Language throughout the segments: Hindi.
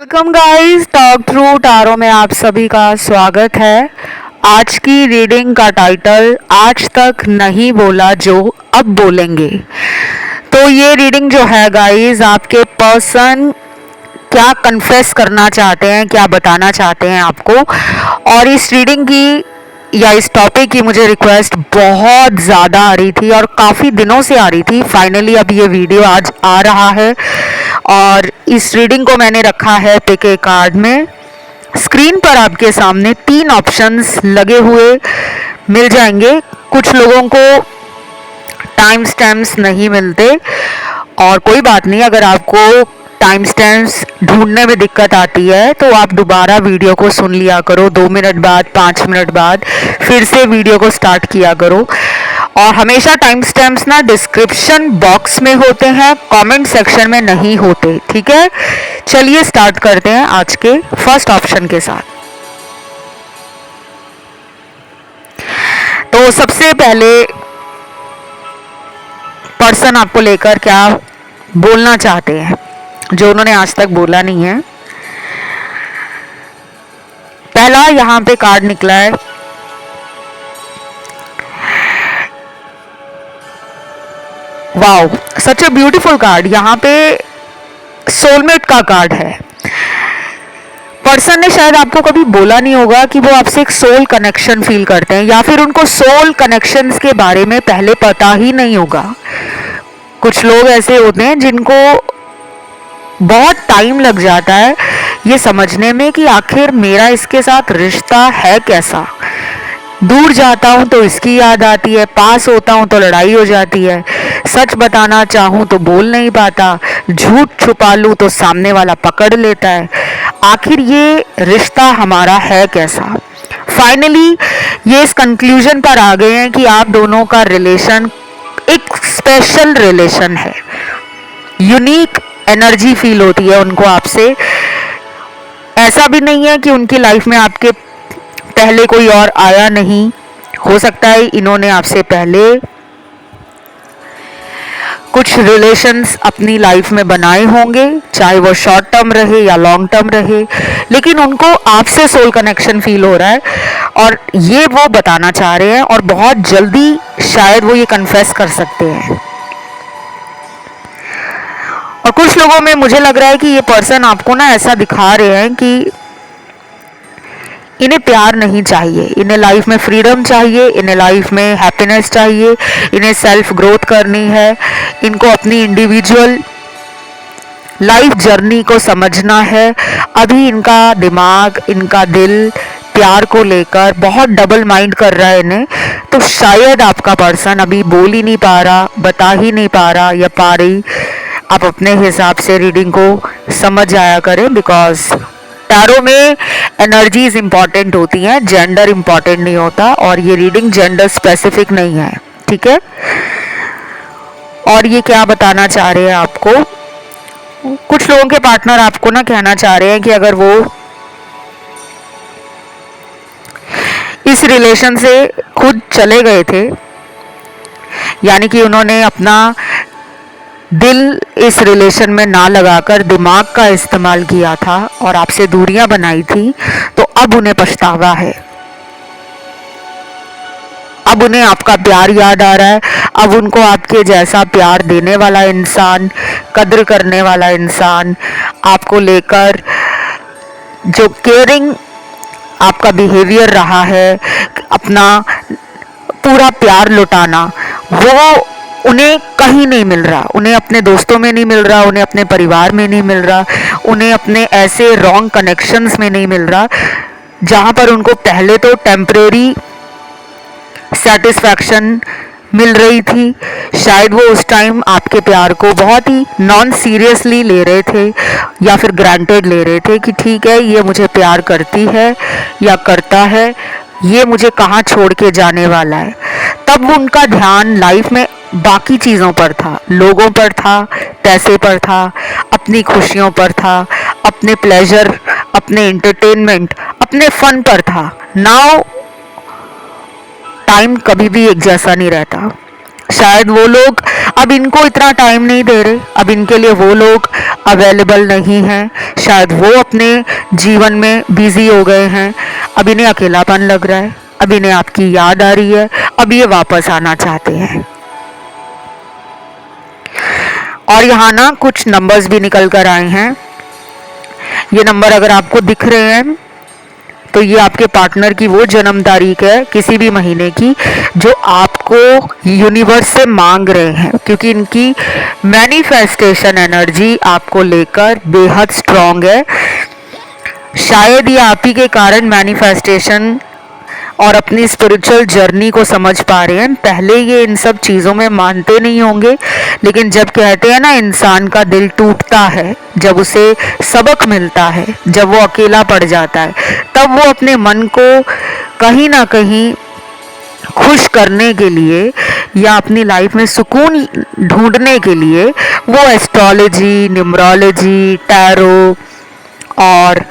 Welcome guys, talk through tarot में आप सभी का स्वागत है। आज की रीडिंग का टाइटल आज तक नहीं बोला जो अब बोलेंगे। तो ये रीडिंग जो है गाइस, आपके पर्सन क्या कन्फेस करना चाहते हैं, क्या बताना चाहते हैं आपको। और इस रीडिंग की या इस टॉपिक की मुझे रिक्वेस्ट बहुत ज़्यादा आ रही थी और काफ़ी दिनों से आ रही थी। फाइनली अब ये वीडियो आज आ रहा है और इस रीडिंग को मैंने रखा है पिक ए कार्ड में। स्क्रीन पर आपके सामने 3 ऑप्शंस लगे हुए मिल जाएंगे। कुछ लोगों को टाइम स्टैम्प्स नहीं मिलते और कोई बात नहीं, अगर आपको टाइम स्टैम्प्स ढूंढने में दिक्कत आती है तो आप दोबारा वीडियो को सुन लिया करो। 2 मिनट बाद, 5 मिनट बाद फिर से वीडियो को स्टार्ट किया करो। और हमेशा टाइम स्टैम्प्स ना डिस्क्रिप्शन बॉक्स में होते हैं, कमेंट सेक्शन में नहीं होते। ठीक है, चलिए स्टार्ट करते हैं आज के फर्स्ट ऑप्शन के साथ। तो सबसे पहले पर्सन आपको लेकर क्या बोलना चाहते हैं जो उन्होंने आज तक बोला नहीं है। पहला यहां पे कार्ड निकला है, wow, such a beautiful card. यहाँ पे सोलमेट का कार्ड है। पर्सन ने शायद आपको कभी बोला नहीं होगा कि वो आपसे एक सोल कनेक्शन फील करते हैं, या फिर उनको सोल कनेक्शंस के बारे में पहले पता ही नहीं होगा। कुछ लोग ऐसे होते हैं जिनको बहुत टाइम लग जाता है ये समझने में कि आखिर मेरा इसके साथ रिश्ता है कैसा। दूर जाता हूं तो इसकी याद आती है, पास होता हूं तो लड़ाई हो जाती है, सच बताना चाहूं तो बोल नहीं पाता, झूठ छुपा लूं तो सामने वाला पकड़ लेता है। आखिर ये रिश्ता हमारा है कैसा। फाइनली ये इस कंक्लूजन पर आ गए हैं कि आप दोनों का रिलेशन एक स्पेशल रिलेशन है। यूनिक एनर्जी फील होती है उनको आपसे। ऐसा भी नहीं है कि उनकी लाइफ में आपके पहले कोई और आया नहीं। हो सकता है इन्होंने आपसे पहले कुछ रिलेशंस अपनी लाइफ में बनाए होंगे, चाहे वो शॉर्ट टर्म रहे या लॉन्ग टर्म रहे, लेकिन उनको आपसे सोल कनेक्शन फील हो रहा है और ये वो बताना चाह रहे हैं और बहुत जल्दी शायद वो ये कन्फेस कर सकते हैं। और कुछ लोगों में मुझे लग रहा है कि ये पर्सन आपको ना ऐसा दिखा रहे हैं कि इन्हें प्यार नहीं चाहिए, इन्हें लाइफ में फ्रीडम चाहिए, इन्हें लाइफ में हैप्पीनेस चाहिए, इन्हें सेल्फ ग्रोथ करनी है, इनको अपनी इंडिविजुअल लाइफ जर्नी को समझना है। अभी इनका दिमाग, इनका दिल प्यार को लेकर बहुत डबल माइंड कर रहा है इन्हें। तो शायद आपका पर्सन अभी बोल ही नहीं पा रहा, बता ही नहीं पा रहा या पा रही। आप अपने हिसाब से रीडिंग को समझ आया करें, बिकॉज टैरो में एनर्जीज इंपॉर्टेंट होती हैं, जेंडर इंपॉर्टेंट नहीं होता। और ये रीडिंग जेंडर स्पेसिफिक नहीं है, ठीक है। और ये क्या बताना चाह रहे हैं आपको, कुछ लोगों के पार्टनर आपको ना कहना चाह रहे हैं कि अगर वो इस रिलेशन से खुद चले गए थे, यानी कि उन्होंने अपना दिल इस रिलेशन में ना लगाकर दिमाग का इस्तेमाल किया था और आपसे दूरियां बनाई थी, तो अब उन्हें पछतावा है। अब उन्हें आपका प्यार याद आ रहा है। अब उनको आपके जैसा प्यार देने वाला इंसान, कद्र करने वाला इंसान, आपको लेकर जो केयरिंग आपका बिहेवियर रहा है, अपना पूरा प्यार लुटाना, वो उन्हें कहीं नहीं मिल रहा। उन्हें अपने दोस्तों में नहीं मिल रहा, उन्हें अपने परिवार में नहीं मिल रहा, उन्हें अपने ऐसे रॉन्ग कनेक्शंस में नहीं मिल रहा जहां पर उनको पहले तो टेम्परेरी सेटिस्फैक्शन मिल रही थी। शायद वो उस टाइम आपके प्यार को बहुत ही नॉन सीरियसली ले रहे थे या फिर ग्रांटेड ले रहे थे कि ठीक है, ये मुझे प्यार करती है या करता है, ये मुझे कहाँ छोड़ के जाने वाला है। तब उनका ध्यान लाइफ में बाकी चीज़ों पर था, लोगों पर था, पैसे पर था, अपनी खुशियों पर था, अपने प्लेजर, अपने एंटरटेनमेंट, अपने फन पर था। नाउ टाइम कभी भी एक जैसा नहीं रहता। शायद वो लोग अब इनको इतना टाइम नहीं दे रहे, अब इनके लिए वो लोग अवेलेबल नहीं हैं, शायद वो अपने जीवन में बिजी हो गए हैं, अब इन्हें अकेलापन लग रहा है, अब इन्हें आपकी याद आ रही है, अब ये वापस आना चाहते हैं। और यहाँ ना कुछ नंबर्स भी निकल कर आए हैं। ये नंबर अगर आपको दिख रहे हैं तो ये आपके पार्टनर की वो जन्म तारीख है किसी भी महीने की जो आपको यूनिवर्स से मांग रहे हैं, क्योंकि इनकी मैनिफेस्टेशन एनर्जी आपको लेकर बेहद स्ट्रांग है। शायद ये आप ही के कारण मैनिफेस्टेशन और अपनी स्पिरिचुअल जर्नी को समझ पा रहे हैं। पहले ये इन सब चीज़ों में मानते नहीं होंगे, लेकिन जब कहते हैं ना इंसान का दिल टूटता है, जब उसे सबक मिलता है, जब वो अकेला पड़ जाता है, तब वो अपने मन को कहीं ना कहीं खुश करने के लिए या अपनी लाइफ में सुकून ढूंढने के लिए वो एस्ट्रोलॉजी, न्यूमरोलॉजी, टैरो और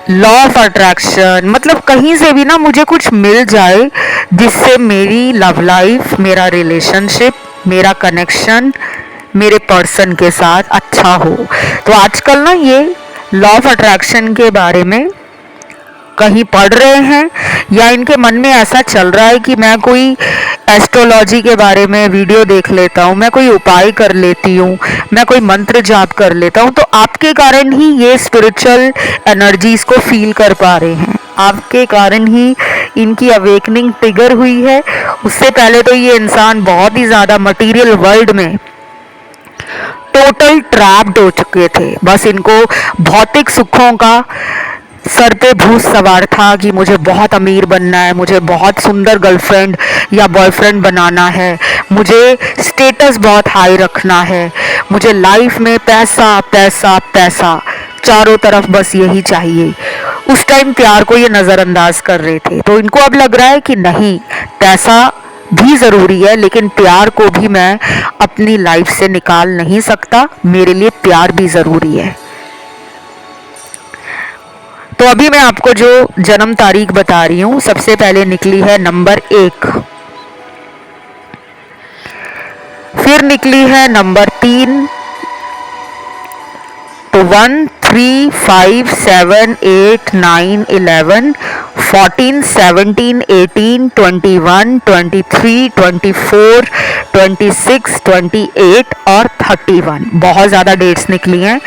लॉ ऑफ अट्रैक्शन, मतलब कहीं से भी ना मुझे कुछ मिल जाए जिससे मेरी लव लाइफ, मेरा रिलेशनशिप, मेरा कनेक्शन मेरे पर्सन के साथ अच्छा हो। तो आजकल ना ये लॉ ऑफ अट्रैक्शन के बारे में कहीं पढ़ रहे हैं या इनके मन में ऐसा चल रहा है कि मैं कोई एस्ट्रोलॉजी के बारे में वीडियो देख लेता हूँ, मैं कोई उपाय कर लेती हूँ, मैं कोई मंत्र जाप कर लेता हूँ, तो आपके कारण ही ये स्पिरिचुअल एनर्जीज को फील कर पा रहे हैं, आपके कारण ही इनकी अवेकनिंग ट्रिगर हुई है। उससे पहले तो ये इंसान बहुत ही ज़्यादा मटेरियल वर्ल्ड में टोटल ट्रैप्ड हो चुके थे। बस इनको भौतिक सुखों का सर पे भूत सवार था कि मुझे बहुत अमीर बनना है, मुझे बहुत सुंदर गर्लफ्रेंड या बॉयफ्रेंड बनाना है, मुझे स्टेटस बहुत हाई रखना है, मुझे लाइफ में पैसा पैसा पैसा, चारों तरफ बस यही चाहिए। उस टाइम प्यार को ये नज़रअंदाज कर रहे थे, तो इनको अब लग रहा है कि नहीं, पैसा भी ज़रूरी है लेकिन प्यार को भी मैं अपनी लाइफ से निकाल नहीं सकता, मेरे लिए प्यार भी ज़रूरी है। तो अभी मैं आपको जो जन्म तारीख बता रही हूँ, सबसे पहले निकली है नंबर 1, फिर निकली है नंबर 3, तो 1, 3, 5, 7, 8, 9, 11, 14, 17, 18, 21, 23, 24, 26, 28 और 31। बहुत ज़्यादा डेट्स निकली हैं।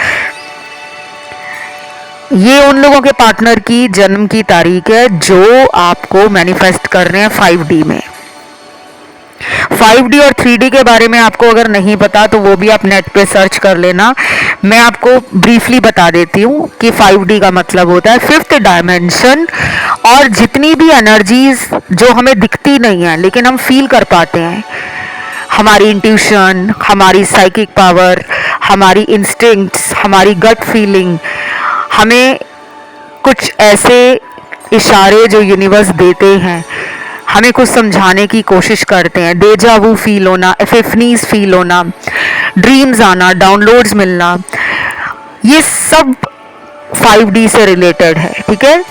ये उन लोगों के पार्टनर की जन्म की तारीख है जो आपको मैनिफेस्ट कर रहे हैं 5D में। 5D और 3D के बारे में आपको अगर नहीं पता तो वो भी आप नेट पे सर्च कर लेना। मैं आपको ब्रीफली बता देती हूँ कि 5D का मतलब होता है फिफ्थ डायमेंशन, और जितनी भी एनर्जीज जो हमें दिखती नहीं है लेकिन हम फील कर पाते हैं, हमारी इंट्यूशन, हमारी साइकिक पावर, हमारी इंस्टिंक्ट्स, हमारी गट फीलिंग, हमें कुछ ऐसे इशारे जो यूनिवर्स देते हैं, हमें कुछ समझाने की कोशिश करते हैं, डेजा वू फील होना, एपिफनीज फील होना, ड्रीम्स आना, डाउनलोड्स मिलना, ये सब 5D से रिलेटेड है, ठीक है।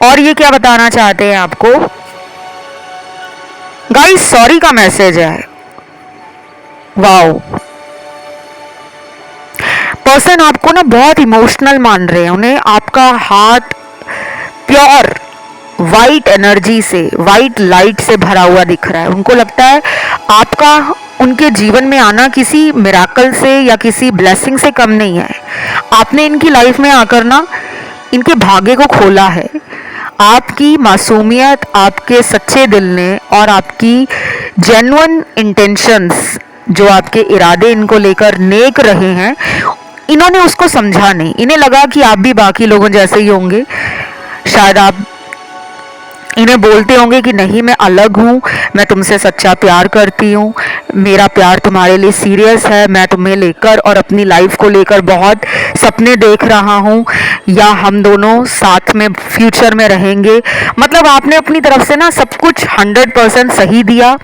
और ये क्या बताना चाहते हैं आपको गाइस, सॉरी का मैसेज है। वाओ, पर्सन आपको ना बहुत इमोशनल मान रहे हैं, उन्हें आपका हार्ट प्योर वाइट एनर्जी से, वाइट लाइट से भरा हुआ दिख रहा है। उनको लगता है आपका उनके जीवन में आना किसी मिराकल से या किसी ब्लेसिंग से कम नहीं है। आपने इनकी लाइफ में आकर ना इनके भाग्य को खोला है। आपकी मासूमियत, आपके सच्चे दिल ने और आपकी जेन्युइन इंटेंशंस, जो आपके इरादे इनको लेकर नेक रहे हैं, इन्होंने उसको समझा नहीं। इन्हें लगा कि आप भी बाकी लोगों जैसे ही होंगे, शायद आप इन्हें बोलते होंगे कि नहीं, मैं अलग हूँ, मैं तुमसे सच्चा प्यार करती हूँ, मेरा प्यार तुम्हारे लिए सीरियस है, मैं तुम्हें लेकर और अपनी लाइफ को लेकर बहुत सपने देख रहा हूँ, या हम दोनों साथ में फ्यूचर में रहेंगे। मतलब आपने अपनी तरफ से ना सब कुछ 100% सही दिया,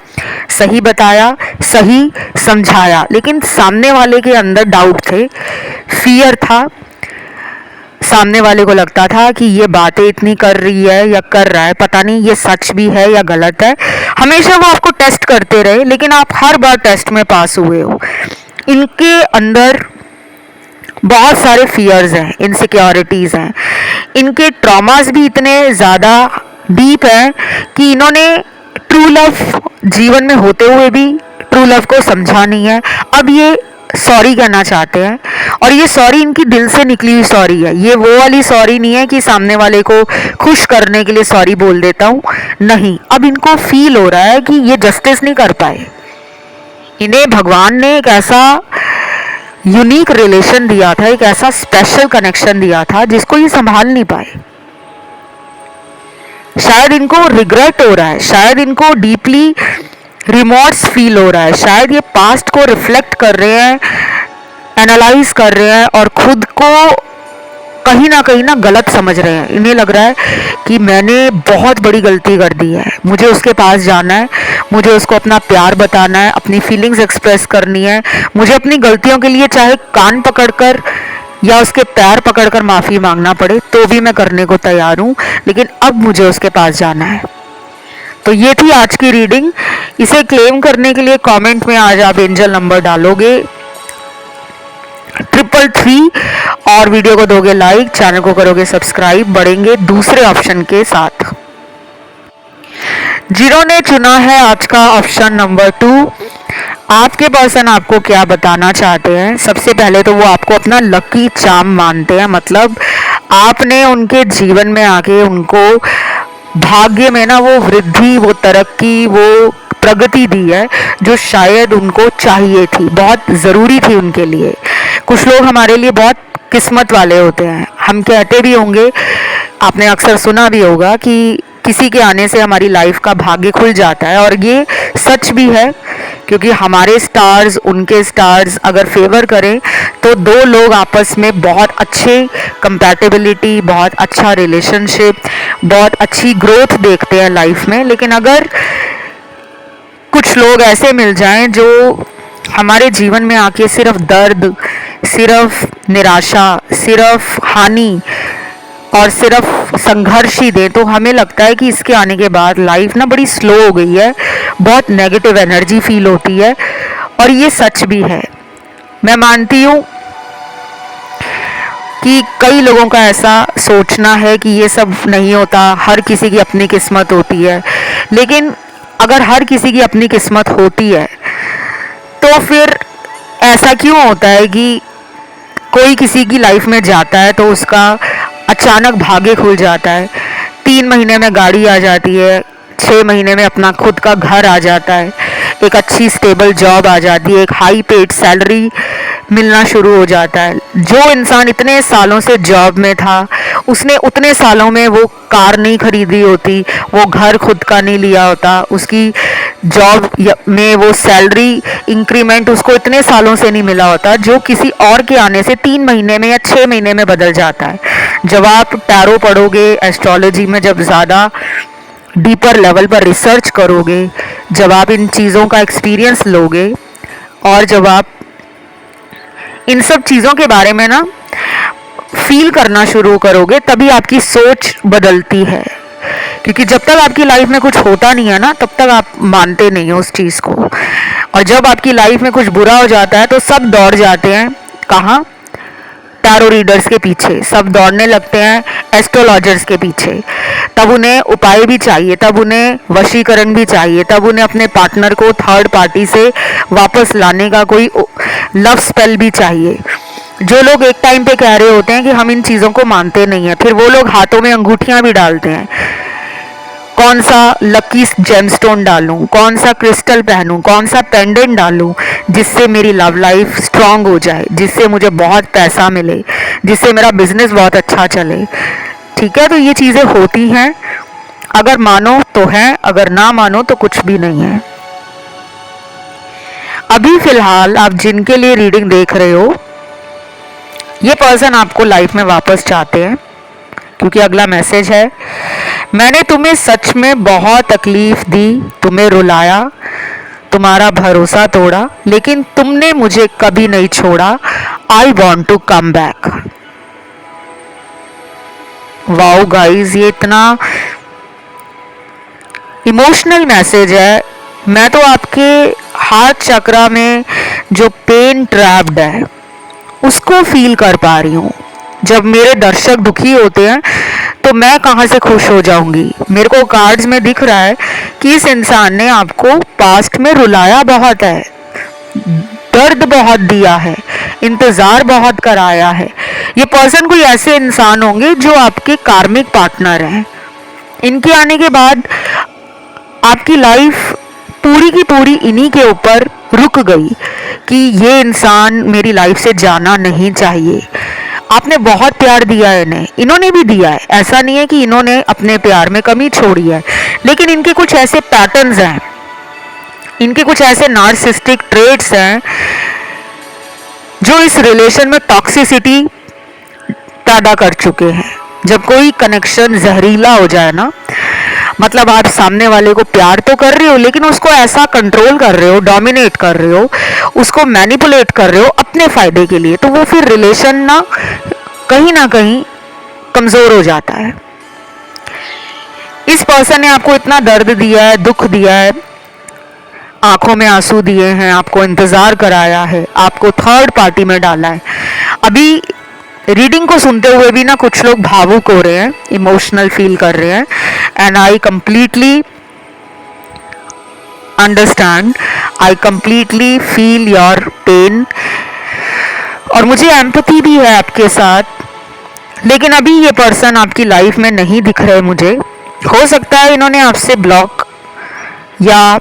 सही बताया, सही समझाया, लेकिन सामने वाले के अंदर डाउट थे, फियर था। सामने वाले को लगता था कि ये बातें इतनी कर रही है या कर रहा है, पता नहीं ये सच भी है या गलत है। हमेशा वो आपको टेस्ट करते रहे, लेकिन आप हर बार टेस्ट में पास हुए हो। इनके अंदर बहुत सारे फियर्स हैं, इनसिक्योरिटीज़ हैं, इनके ट्रॉमास भी इतने ज़्यादा डीप हैं कि इन्होंने ट्रू लव जीवन में होते हुए भी ट्रू लव को समझा नहीं है। अब ये सॉरी कहना चाहते हैं, और ये सॉरी इनकी दिल से निकली हुई सॉरी है। ये वो वाली सॉरी नहीं है कि सामने वाले को खुश करने के लिए सॉरी बोल देता हूँ, नहीं। अब इनको फील हो रहा है कि ये जस्टिस नहीं कर पाए, इन्हें भगवान ने एक ऐसा यूनिक रिलेशन दिया था, एक ऐसा स्पेशल कनेक्शन दिया था जिसको ये संभाल नहीं पाए। शायद इनको रिग्रेट हो रहा है, शायद इनको डीपली रिमोर्स फील हो रहा है, शायद ये पास्ट को रिफ्लेक्ट कर रहे हैं, एनालाइज कर रहे हैं और खुद को कहीं ना गलत समझ रहे हैं। इन्हें लग रहा है कि मैंने बहुत बड़ी गलती कर दी है, मुझे उसके पास जाना है, मुझे उसको अपना प्यार बताना है, अपनी फीलिंग्स एक्सप्रेस करनी है, मुझे अपनी गलतियों के लिए चाहे कान पकड़कर या उसके पैर पकड़कर माफ़ी मांगना पड़े तो भी मैं करने को तैयार हूँ, लेकिन अब मुझे उसके पास जाना है। तो ये थी आज की रीडिंग। इसे क्लेम करने के लिए कमेंट में आज आप एंजल नंबर डालोगे 333 और वीडियो को दोगे लाइक, चैनल को करोगे सब्सक्राइब, बढ़ेंगे दूसरे ऑप्शन के साथ। जिन्होंने चुना है आज का ऑप्शन नंबर 2, आपके पर्सन आपको क्या बताना चाहते हैं? सबसे पहले तो वो आपको अपना लकी चार्म मानते हैं, मतलब आपने उनके जीवन में आके उनको भाग्य में ना वो वृद्धि, वो तरक्की, वो प्रगति दी है जो शायद उनको चाहिए थी, बहुत ज़रूरी थी उनके लिए। कुछ लोग हमारे लिए बहुत किस्मत वाले होते हैं, हम कहते भी होंगे, आपने अक्सर सुना भी होगा कि किसी के आने से हमारी लाइफ का भाग्य खुल जाता है, और ये सच भी है क्योंकि हमारे स्टार्स उनके स्टार्स अगर फेवर करें तो दो लोग आपस में बहुत अच्छे कंपैटिबिलिटी, बहुत अच्छा रिलेशनशिप, बहुत अच्छी ग्रोथ देखते हैं लाइफ में। लेकिन अगर कुछ लोग ऐसे मिल जाएं जो हमारे जीवन में आके सिर्फ दर्द, सिर्फ निराशा, सिर्फ हानि और सिर्फ संघर्ष ही दे, तो हमें लगता है कि इसके आने के बाद लाइफ ना बड़ी स्लो हो गई है, बहुत नेगेटिव एनर्जी फील होती है। और ये सच भी है। मैं मानती हूँ कि कई लोगों का ऐसा सोचना है कि ये सब नहीं होता, हर किसी की अपनी किस्मत होती है। लेकिन अगर हर किसी की अपनी किस्मत होती है तो फिर ऐसा क्यों होता है कि कोई किसी की लाइफ में जाता है तो उसका अचानक भाग्य खुल जाता है, 3 महीने में गाड़ी आ जाती है, 6 महीने में अपना खुद का घर आ जाता है, एक अच्छी स्टेबल जॉब आ जाती है, एक हाई पेड सैलरी मिलना शुरू हो जाता है। जो इंसान इतने सालों से जॉब में था, उसने उतने सालों में वो कार नहीं खरीदी होती, वो घर खुद का नहीं लिया होता, उसकी जॉब में वो सैलरी इंक्रीमेंट उसको इतने सालों से नहीं मिला होता जो किसी और के आने से 3 महीने में या 6 महीने में बदल जाता है। जब आप टैरो पढ़ोगे, एस्ट्रोलॉजी में जब ज़्यादा डीपर लेवल पर रिसर्च करोगे, जब आप इन चीज़ों का एक्सपीरियंस लोगे और जब आप इन सब चीज़ों के बारे में ना फील करना शुरू करोगे, तभी आपकी सोच बदलती है। क्योंकि जब तक आपकी लाइफ में कुछ होता नहीं है ना, तब तक आप मानते नहीं हो उस चीज़ को। और जब आपकी लाइफ में कुछ बुरा हो जाता है तो सब दौड़ जाते हैं कहाँ? टैरो रीडर्स के पीछे, सब दौड़ने लगते हैं एस्ट्रोलॉजर्स के पीछे। तब उन्हें उपाय भी चाहिए, तब उन्हें वशीकरण भी चाहिए, तब उन्हें अपने पार्टनर को थर्ड पार्टी से वापस लाने का कोई लव स्पेल भी चाहिए। जो लोग एक टाइम पे कह रहे होते हैं कि हम इन चीज़ों को मानते नहीं हैं, फिर वो लोग हाथों में अंगूठियां भी डालते हैं। कौन सा लकी जेमस्टोन डालूं, कौन सा क्रिस्टल पहनूं, कौन सा पेंडेंट डालूं जिससे मेरी लव लाइफ स्ट्रांग हो जाए, जिससे मुझे बहुत पैसा मिले, जिससे मेरा बिजनेस बहुत अच्छा चले। ठीक है, तो ये चीज़ें होती हैं, अगर मानो तो है, अगर ना मानो तो कुछ भी नहीं है। अभी फिलहाल आप जिनके लिए रीडिंग देख रहे हो, ये पर्सन आपको लाइफ में वापस चाहते हैं, क्योंकि अगला मैसेज है, मैंने तुम्हें सच में बहुत तकलीफ दी, तुम्हें रुलाया, तुम्हारा भरोसा तोड़ा, लेकिन तुमने मुझे कभी नहीं छोड़ा। I want to come back. Wow guys, ये इतना इमोशनल मैसेज है। मैं तो आपके हार्ट चक्रा में जो पेन ट्रैप्ड है उसको फील कर पा रही हूँ। जब मेरे दर्शक दुखी होते हैं तो मैं कहाँ से खुश हो जाऊंगी। मेरे को कार्ड्स में दिख रहा है कि इस इंसान ने आपको पास्ट में रुलाया बहुत है, दर्द बहुत दिया है, इंतजार बहुत कराया है। ये पर्सन कोई ऐसे इंसान होंगे जो आपके कार्मिक पार्टनर हैं। इनके आने के बाद आपकी लाइफ पूरी की पूरी इन्हीं के ऊपर रुक गई कि ये इंसान मेरी लाइफ से जाना नहीं चाहिए। आपने बहुत प्यार दिया है इन्हें, इन्होंने भी दिया है, ऐसा नहीं है कि इन्होंने अपने प्यार में कमी छोड़ी है, लेकिन इनके कुछ ऐसे पैटर्न्स हैं, इनके कुछ ऐसे नार्सिसिस्टिक ट्रेट्स हैं जो इस रिलेशन में टॉक्सिसिटी पैदा कर चुके हैं। जब कोई कनेक्शन जहरीला हो जाए ना, मतलब आप सामने वाले को प्यार तो कर रहे हो लेकिन उसको ऐसा कंट्रोल कर रहे हो, डोमिनेट कर रहे हो, उसको मैनिपुलेट कर रहे हो अपने फायदे के लिए, तो वो फिर रिलेशन ना कहीं कमजोर हो जाता है। इस पर्सन ने आपको इतना दर्द दिया है, दुख दिया है, आंखों में आंसू दिए हैं, आपको इंतजार कराया है, आपको थर्ड पार्टी में डाला है। अभी रीडिंग को सुनते हुए भी ना कुछ लोग भावुक हो रहे हैं, इमोशनल फील कर रहे हैं, and I completely understand, I completely feel your pain, और मुझे एम्पैथी भी है आपके साथ। लेकिन अभी ये पर्सन आपकी लाइफ में नहीं दिख रहे मुझे। हो सकता है इन्होंने आपसे ब्लॉक या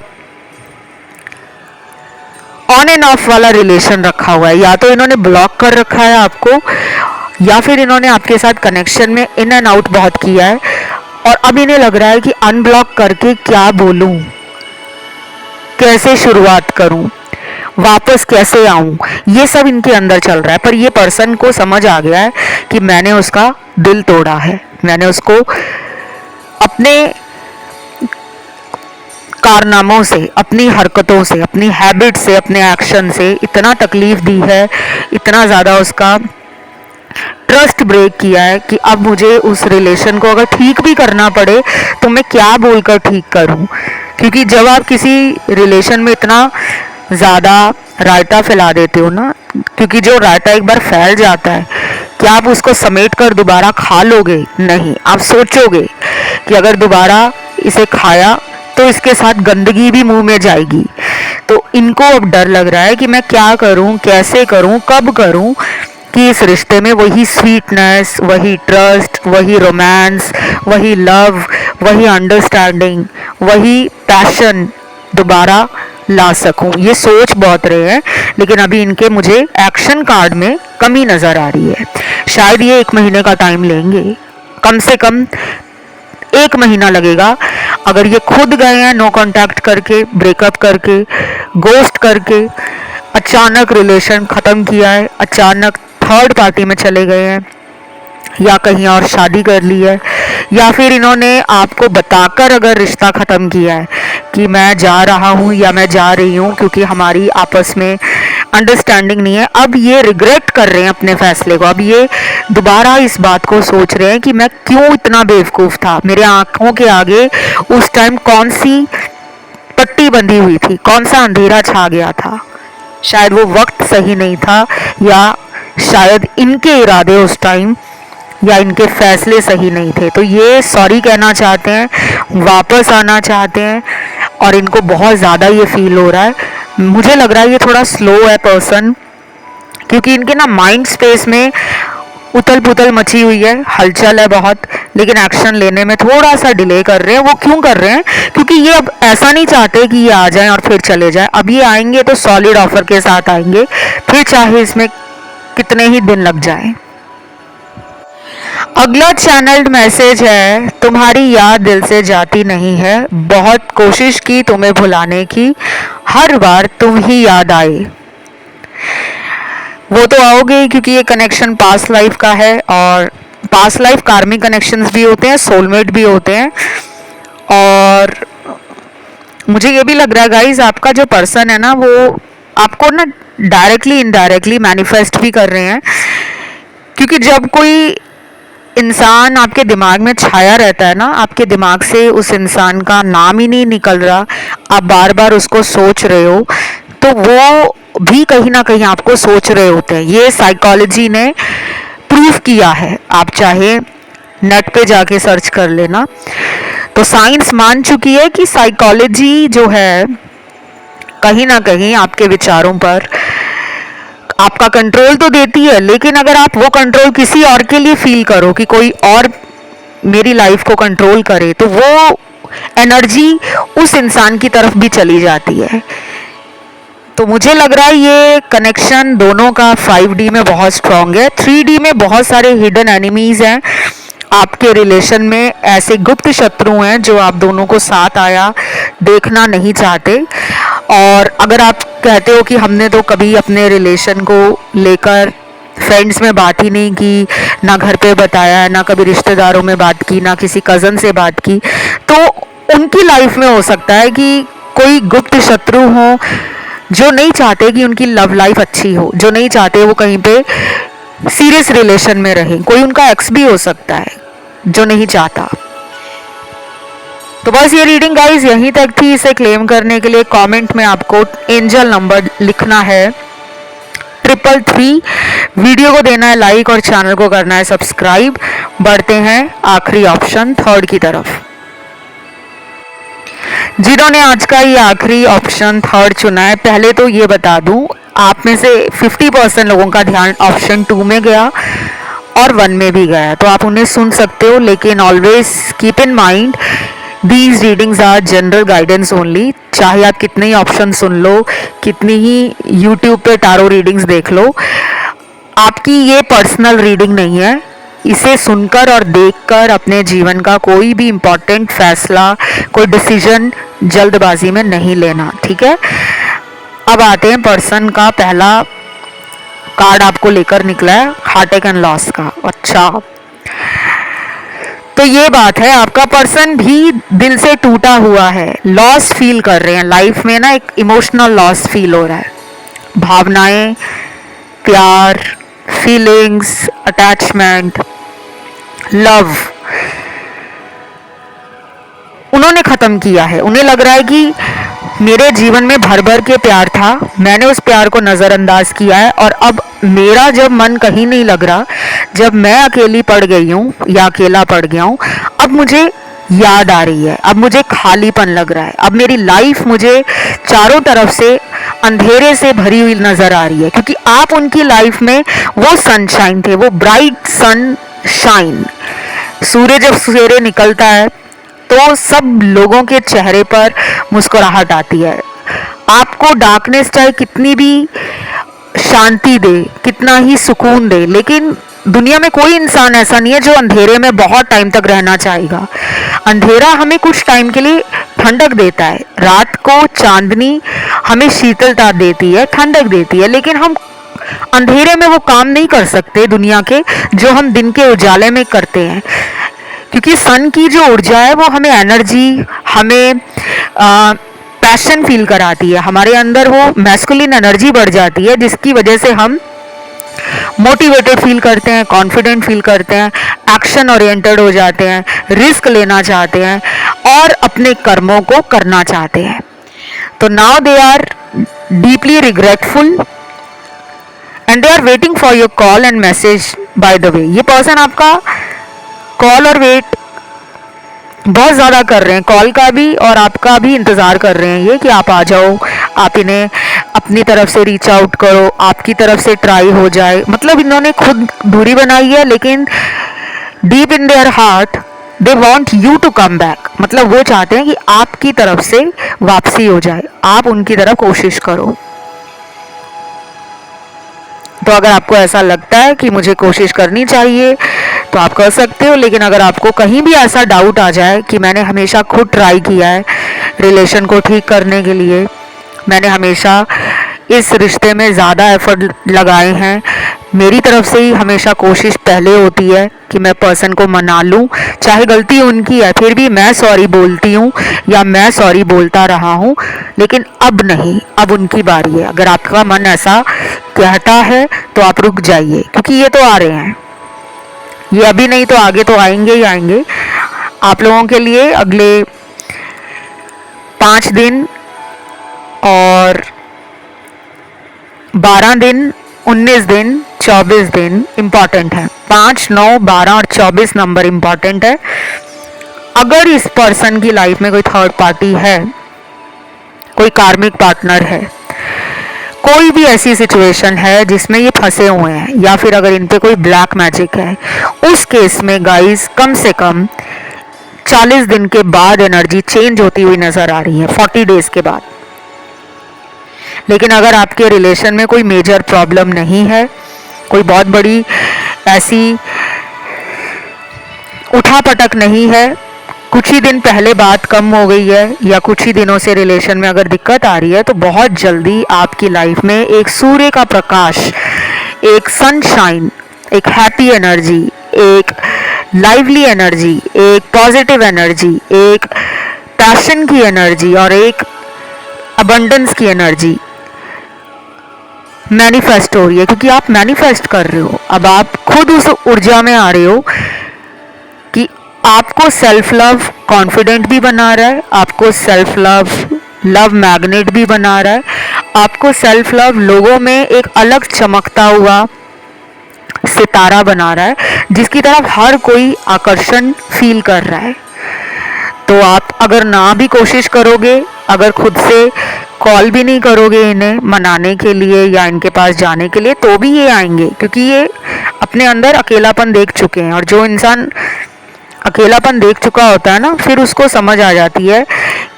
ऑन एंड ऑफ वाला रिलेशन रखा हुआ है, या तो इन्होंने ब्लॉक कर रखा है आपको, या फिर इन्होंने आपके साथ कनेक्शन में इन एंड आउट बहुत किया है, और अब इन्हें लग रहा है कि अनब्लॉक करके क्या बोलूं, कैसे शुरुआत करूं, वापस कैसे आऊं, ये सब इनके अंदर चल रहा है। पर ये पर्सन को समझ आ गया है कि मैंने उसका दिल तोड़ा है, मैंने उसको अपने कारनामों से, अपनी हरकतों से, अपनी हैबिट से, अपने एक्शन से इतना तकलीफ दी है, इतना ज़्यादा उसका ट्रस्ट ब्रेक किया है कि अब मुझे उस रिलेशन को अगर ठीक भी करना पड़े तो मैं क्या बोलकर ठीक करूं। क्योंकि जब आप किसी रिलेशन में इतना ज़्यादा रायता फैला देते हो ना, क्योंकि जो रायता एक बार फैल जाता है, क्या आप उसको समेट कर दोबारा खा लोगे? नहीं, आप सोचोगे कि अगर दोबारा इसे खाया तो इसके साथ गंदगी भी मुंह में जाएगी। तो इनको अब डर लग रहा है कि मैं क्या करूं, कैसे करूं, कब करूं कि इस रिश्ते में वही स्वीटनेस, वही ट्रस्ट, वही रोमांस, वही लव, वही अंडरस्टैंडिंग, वही पैशन दोबारा ला सकूं। ये सोच बहुत रहे हैं, लेकिन अभी इनके मुझे एक्शन कार्ड में कमी नज़र आ रही है। शायद ये 1 महीने का टाइम लेंगे, कम से कम 1 महीना लगेगा। अगर ये खुद गए हैं नो कांटेक्ट करके, ब्रेकअप करके, गोस्ट करके, अचानक रिलेशन ख़त्म किया है, अचानक थर्ड पार्टी में चले गए हैं, या कहीं और शादी कर ली है, या फिर इन्होंने आपको बताकर अगर रिश्ता ख़त्म किया है कि मैं जा रहा हूँ या मैं जा रही हूँ क्योंकि हमारी आपस में अंडरस्टैंडिंग नहीं है, अब ये रिग्रेट कर रहे हैं अपने फैसले को। अब ये दोबारा इस बात को सोच रहे हैं कि मैं क्यों इतना बेवकूफ़ था, मेरे आंखों के आगे उस टाइम कौन सी पट्टी बंधी हुई थी, कौन सा अंधेरा छा गया था। शायद वो वक्त सही नहीं था, या शायद इनके इरादे उस टाइम या इनके फैसले सही नहीं थे। तो ये सॉरी कहना चाहते हैं, वापस आना चाहते हैं, और इनको बहुत ज़्यादा ये फील हो रहा है। मुझे लग रहा है ये थोड़ा स्लो है पर्सन, क्योंकि इनके ना माइंड स्पेस में उथल पुथल मची हुई है, हलचल है बहुत, लेकिन एक्शन लेने में थोड़ा सा डिले कर रहे हैं। वो क्यों कर रहे हैं? क्योंकि ये अब ऐसा नहीं चाहते कि ये आ जाएं और फिर चले जाएं। अब ये आएंगे तो सॉलिड ऑफर के साथ आएंगे, फिर चाहे इसमें कितने ही दिन लग जाएं। अगला चैनल्ड मैसेज है, तुम्हारी याद दिल से जाती नहीं है, बहुत कोशिश की तुम्हें भुलाने की, हर बार तुम ही याद आए। वो तो आओगे क्योंकि ये कनेक्शन पास्ट लाइफ का है, और पास्ट लाइफ कार्मिक कनेक्शंस भी होते हैं, सोलमेट भी होते हैं। और मुझे ये भी लग रहा है गाइज, आपका जो पर्सन है ना, वो आपको ना डायरेक्टली इनडायरेक्टली मैनिफेस्ट भी कर रहे हैं, क्योंकि जब कोई इंसान आपके दिमाग में छाया रहता है ना, आपके दिमाग से उस इंसान का नाम ही नहीं निकल रहा, आप बार बार उसको सोच रहे हो, तो वो भी कहीं ना कहीं आपको सोच रहे होते हैं। ये साइकोलॉजी ने प्रूव किया है, आप चाहे नेट पे जाके सर्च कर लेना। तो साइंस मान चुकी है कि साइकोलॉजी जो है कहीं ना कहीं आपके विचारों पर आपका कंट्रोल तो देती है, लेकिन अगर आप वो कंट्रोल किसी और के लिए फील करो कि कोई और मेरी लाइफ को कंट्रोल करे, तो वो एनर्जी उस इंसान की तरफ भी चली जाती है। तो मुझे लग रहा है ये कनेक्शन दोनों का 5D में बहुत स्ट्रांग है। 3D में बहुत सारे हिडन एनिमीज हैं आपके रिलेशन में, ऐसे गुप्त शत्रु हैं जो आप दोनों को साथ आया देखना नहीं चाहते। और अगर आप कहते हो कि हमने तो कभी अपने रिलेशन को लेकर फ्रेंड्स में बात ही नहीं की, ना घर पे बताया, ना कभी रिश्तेदारों में बात की, ना किसी कज़न से बात की, तो उनकी लाइफ में हो सकता है कि कोई गुप्त शत्रु हो जो नहीं चाहते कि उनकी लव लाइफ अच्छी हो, जो नहीं चाहते वो कहीं पे सीरियस रिलेशन में रहे। कोई उनका एक्स भी हो सकता है जो नहीं चाहता। तो बस ये रीडिंग गाइस यहीं तक थी। इसे क्लेम करने के लिए कमेंट में आपको एंजल नंबर लिखना है 333, वीडियो को देना है लाइक और चैनल को करना है सब्सक्राइब। बढ़ते हैं आखिरी ऑप्शन 3 की तरफ। जिन्होंने आज का ये आखिरी ऑप्शन 3 चुना है, पहले तो ये बता दूं, आप में से 50% लोगों का ध्यान ऑप्शन 2 में गया और 1 में भी गया, तो आप उन्हें सुन सकते हो, लेकिन always keep in mind these readings are general guidance only. चाहे आप कितने ही ऑप्शन सुन लो, कितनी ही यूट्यूब पे टारो रीडिंग्स देख लो, आपकी ये पर्सनल रीडिंग नहीं है। इसे सुनकर और देखकर अपने जीवन का कोई भी इम्पोर्टेंट फैसला, कोई डिसीजन जल्दबाजी में नहीं लेना, ठीक है। अब आते हैं पर्सन का पहला कार्ड आपको लेकर निकला है हार्टटेक एंड लॉस का। अच्छा, तो ये बात है, आपका पर्सन भी दिल से टूटा हुआ है, लॉस फील कर रहे हैं लाइफ में ना, एक इमोशनल लॉस फील हो रहा है। भावनाएं, प्यार, फीलिंग्स, अटैचमेंट, लव उन्होंने खत्म किया है। उन्हें लग रहा है कि मेरे जीवन में भर भर के प्यार था, मैंने उस प्यार को नज़रअंदाज किया है, और अब मेरा जब मन कहीं नहीं लग रहा, जब मैं अकेली पड़ गई हूँ या अकेला पड़ गया हूँ, अब मुझे याद आ रही है, अब मुझे खालीपन लग रहा है, अब मेरी लाइफ मुझे चारों तरफ से अंधेरे से भरी हुई नज़र आ रही है। क्योंकि आप उनकी लाइफ में वो सनशाइन थे, वो ब्राइट सनशाइन। सूर्य जब सवेरे निकलता है तो सब लोगों के चेहरे पर मुस्कुराहट आती है। आपको डार्कनेस चाहे कितनी भी शांति दे, कितना ही सुकून दे, लेकिन दुनिया में कोई इंसान ऐसा नहीं है जो अंधेरे में बहुत टाइम तक रहना चाहेगा। अंधेरा हमें कुछ टाइम के लिए ठंडक देता है, रात को चांदनी हमें शीतलता देती है, ठंडक देती है, लेकिन हम अंधेरे में वो काम नहीं कर सकते दुनिया के जो हम दिन के उजाले में करते हैं। क्योंकि सन की जो ऊर्जा है वो हमें एनर्जी, हमें पैशन फील कराती है, हमारे अंदर वो मैस्कुलिन एनर्जी बढ़ जाती है, जिसकी वजह से हम मोटिवेटेड फील करते हैं, कॉन्फिडेंट फील करते हैं, एक्शन ओरिएंटेड हो जाते हैं, रिस्क लेना चाहते हैं और अपने कर्मों को करना चाहते हैं। तो now they are deeply regretful and they are waiting for your call and message. By the way, ये पर्सन आपका कॉल और वेट बहुत ज़्यादा कर रहे हैं, कॉल का भी और आपका भी इंतज़ार कर रहे हैं ये कि आप आ जाओ, आप इन्हें अपनी तरफ से रीच आउट करो, आपकी तरफ से ट्राई हो जाए। मतलब इन्होंने खुद दूरी बनाई है, लेकिन deep in their heart they want you to come back. मतलब वो चाहते हैं कि आपकी तरफ से वापसी हो जाए, आप उनकी तरफ कोशिश करो। तो अगर आपको ऐसा लगता है कि मुझे कोशिश करनी चाहिए तो आप कर सकते हो, लेकिन अगर आपको कहीं भी ऐसा डाउट आ जाए कि मैंने हमेशा खुद ट्राई किया है रिलेशन को ठीक करने के लिए, मैंने हमेशा इस रिश्ते में ज़्यादा एफर्ट लगाए हैं, मेरी तरफ से ही हमेशा कोशिश पहले होती है कि मैं पर्सन को मना लूं, चाहे गलती उनकी है फिर भी मैं सॉरी बोलती हूं या मैं सॉरी बोलता रहा हूं, लेकिन अब नहीं, अब उनकी बारी है। अगर आपका मन ऐसा कहता है तो आप रुक जाइए, क्योंकि ये तो आ रहे हैं, ये अभी नहीं तो आगे तो आएंगे ही आएंगे। आप लोगों के लिए अगले 5 दिन और 12 दिन, 19 दिन, 24 दिन इम्पॉर्टेंट है। 5, 9, 12 और 24 नंबर इम्पॉर्टेंट है। अगर इस पर्सन की लाइफ में कोई थर्ड पार्टी है, कोई कार्मिक पार्टनर है, कोई भी ऐसी सिचुएशन है जिसमें ये फंसे हुए हैं, या फिर अगर इन पे कोई ब्लैक मैजिक है, उस केस में गाइस कम से कम 40 दिन के बाद एनर्जी चेंज होती हुई नजर आ रही है, 40 डेज के बाद। लेकिन अगर आपके रिलेशन में कोई मेजर प्रॉब्लम नहीं है, कोई बहुत बड़ी ऐसी उठापटक नहीं है, कुछ ही दिन पहले बात कम हो गई है, या कुछ ही दिनों से रिलेशन में अगर दिक्कत आ रही है, तो बहुत जल्दी आपकी लाइफ में एक सूर्य का प्रकाश, एक सनशाइन, एक हैप्पी एनर्जी, एक लाइवली एनर्जी, एक पॉजिटिव एनर्जी, एक पैशन की एनर्जी और एक अबंडेंस की एनर्जी मैनिफेस्ट हो रही है। क्योंकि आप मैनिफेस्ट कर रहे हो, अब आप खुद उस ऊर्जा में आ रहे हो कि आपको सेल्फ लव कॉन्फिडेंट भी बना रहा है, आपको सेल्फ लव लव मैग्नेट भी बना रहा है, आपको सेल्फ लव लोगों में एक अलग चमकता हुआ सितारा बना रहा है, जिसकी तरफ हर कोई आकर्षण फील कर रहा है। तो आप अगर ना भी कोशिश करोगे, अगर खुद से कॉल भी नहीं करोगे इन्हें मनाने के लिए या इनके पास जाने के लिए, तो भी ये आएंगे, क्योंकि ये अपने अंदर अकेलापन देख चुके हैं। और जो इंसान अकेलापन देख चुका होता है ना, फिर उसको समझ आ जाती है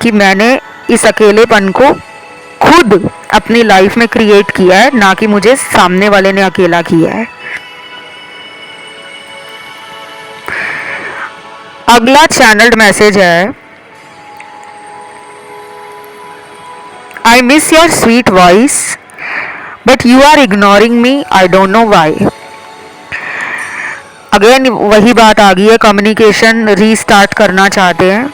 कि मैंने इस अकेलेपन को खुद अपनी लाइफ में क्रिएट किया है, ना कि मुझे सामने वाले ने अकेला किया है। अगला चैनल्ड मैसेज है, I miss your sweet voice, but you are ignoring me. I don't know why. Again वही बात आ गई है, कम्युनिकेशन रीस्टार्ट करना चाहते हैं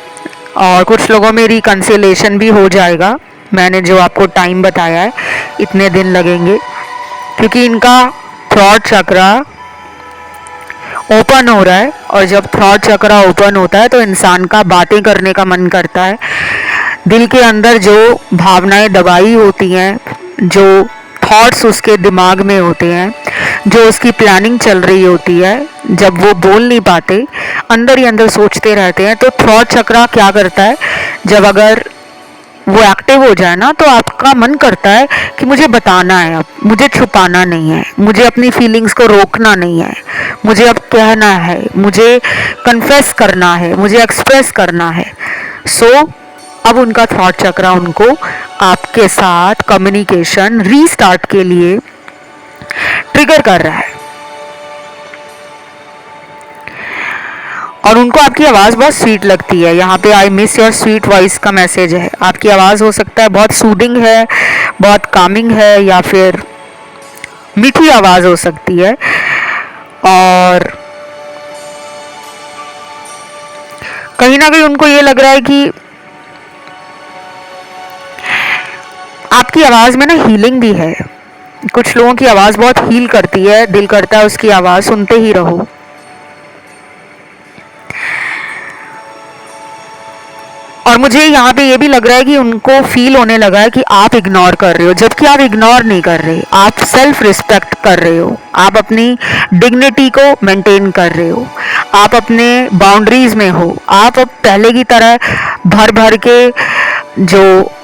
और कुछ लोगों में रिकंसिलेशन भी हो जाएगा। मैंने जो आपको टाइम बताया है, इतने दिन लगेंगे, क्योंकि इनका थ्रॉट चक्रा ओपन हो रहा है। और जब थ्रॉट चक्रा ओपन होता है तो इंसान का बातें करने का मन करता है। दिल के अंदर जो भावनाएं दबाई होती हैं, जो थॉट्स उसके दिमाग में होते हैं, जो उसकी प्लानिंग चल रही होती है, जब वो बोल नहीं पाते, अंदर ही अंदर सोचते रहते हैं, तो थ्रॉट चक्रा क्या करता है, जब अगर वो एक्टिव हो जाए ना, तो आपका मन करता है कि मुझे बताना है, अब मुझे छुपाना नहीं है, मुझे अपनी फीलिंग्स को रोकना नहीं है, मुझे अब कहना है, मुझे कन्फेस करना है, मुझे एक्सप्रेस करना है। अब उनका थॉट चक्रा उनको आपके साथ कम्युनिकेशन रीस्टार्ट के लिए ट्रिगर कर रहा है। और उनको आपकी आवाज़ बहुत स्वीट लगती है। यहाँ पे I miss your sweet voice का मैसेज है। आपकी आवाज़ हो सकता है बहुत सूदिंग है, बहुत कामिंग है, या फिर मीठी आवाज़ हो सकती है। और कहीं ना कहीं उनको ये लग रहा है कि आपकी आवाज़ में ना हीलिंग भी है। कुछ लोगों की आवाज़ बहुत हील करती है, दिल करता है उसकी आवाज़ सुनते ही रहो। और मुझे यहाँ पे ये भी लग रहा है कि उनको फील होने लगा है कि आप इग्नोर कर रहे हो, जबकि आप इग्नोर नहीं कर रहे, आप सेल्फ रिस्पेक्ट कर रहे हो, आप अपनी डिग्निटी को मेंटेन कर रहे हो, आप अपने बाउंड्रीज में हो। आप अब पहले की तरह भर भर के जो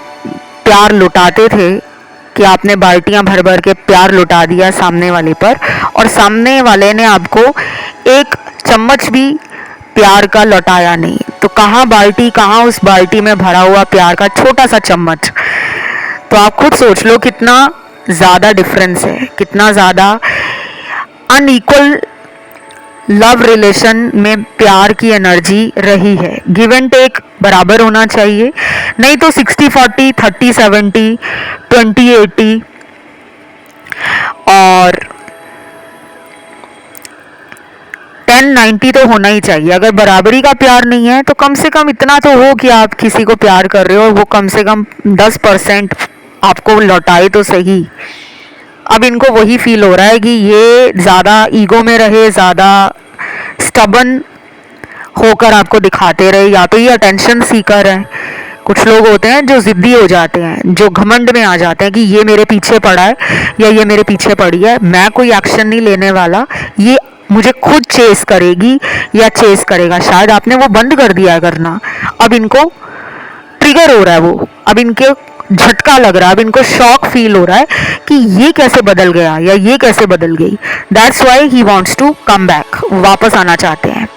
प्यार लुटाते थे कि आपने बाल्टियां भर भर के प्यार लुटा दिया सामने वाले पर, और सामने वाले ने आपको एक चम्मच भी प्यार का लौटाया नहीं, तो कहाँ बाल्टी, कहाँ उस बाल्टी में भरा हुआ प्यार का छोटा सा चम्मच। तो आप खुद सोच लो कितना ज़्यादा डिफरेंस है, कितना ज़्यादा अनइक्वल लव रिलेशन में प्यार की एनर्जी रही है। गिव एंड टेक बराबर होना चाहिए, नहीं तो 60-40, 30-70, 20-80 और 10-90 तो होना ही चाहिए। अगर बराबरी का प्यार नहीं है तो कम से कम इतना तो हो कि आप किसी को प्यार कर रहे हो और वो कम से कम 10% आपको लौटाए तो सही। अब इनको वही फील हो रहा है कि ये ज़्यादा ईगो में रहे, ज़्यादा स्टबन होकर आपको दिखाते रहे, या तो ये अटेंशन सीकर है। कुछ लोग होते हैं जो जिद्दी हो जाते हैं, जो घमंड में आ जाते हैं कि ये मेरे पीछे पड़ा है या ये मेरे पीछे पड़ी है, मैं कोई एक्शन नहीं लेने वाला, ये मुझे खुद चेस करेगी या चेस करेगा। शायद आपने वो बंद कर दिया है करना, अब इनको ट्रिगर हो रहा है वो, अब इनके झटका लग रहा है, अब इनको शॉक फील हो रहा है कि ये कैसे बदल गया या ये कैसे बदल गई। That's why he wants to come back, वापस आना चाहते हैं।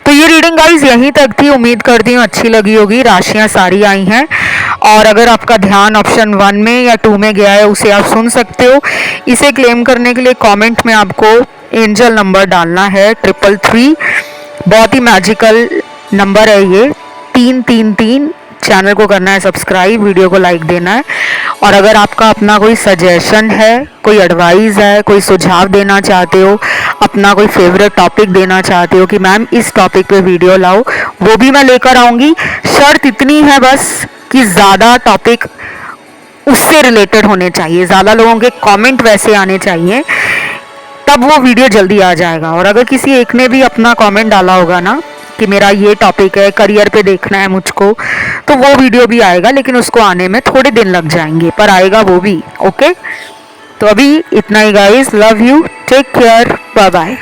तो ये रीडिंग गाइज यहीं तक थी, उम्मीद करती हूँ अच्छी लगी होगी। राशियां सारी आई हैं, और अगर आपका ध्यान ऑप्शन 1 में या 2 में गया है उसे आप सुन सकते हो। इसे क्लेम करने के लिए कमेंट में आपको एंजल नंबर डालना है 333। बहुत ही मैजिकल नंबर है ये, 333। चैनल को करना है सब्सक्राइब, वीडियो को लाइक देना है। और अगर आपका अपना कोई सजेशन है, कोई एडवाइस है, कोई सुझाव देना चाहते हो, अपना कोई फेवरेट टॉपिक देना चाहते हो कि मैम इस टॉपिक पे वीडियो लाओ, वो भी मैं लेकर आऊँगी। शर्त इतनी है बस कि ज़्यादा टॉपिक उससे रिलेटेड होने चाहिए, ज़्यादा लोगों के कमेंट वैसे आने चाहिए, तब वो वीडियो जल्दी आ जाएगा। और अगर किसी एक ने भी अपना कमेंट डाला होगा ना कि मेरा ये टॉपिक है, करियर पे देखना है मुझको, तो वो वीडियो भी आएगा, लेकिन उसको आने में थोड़े दिन लग जाएंगे, पर आएगा वो भी। ओके, तो अभी इतना ही guys, love you, take care, bye bye.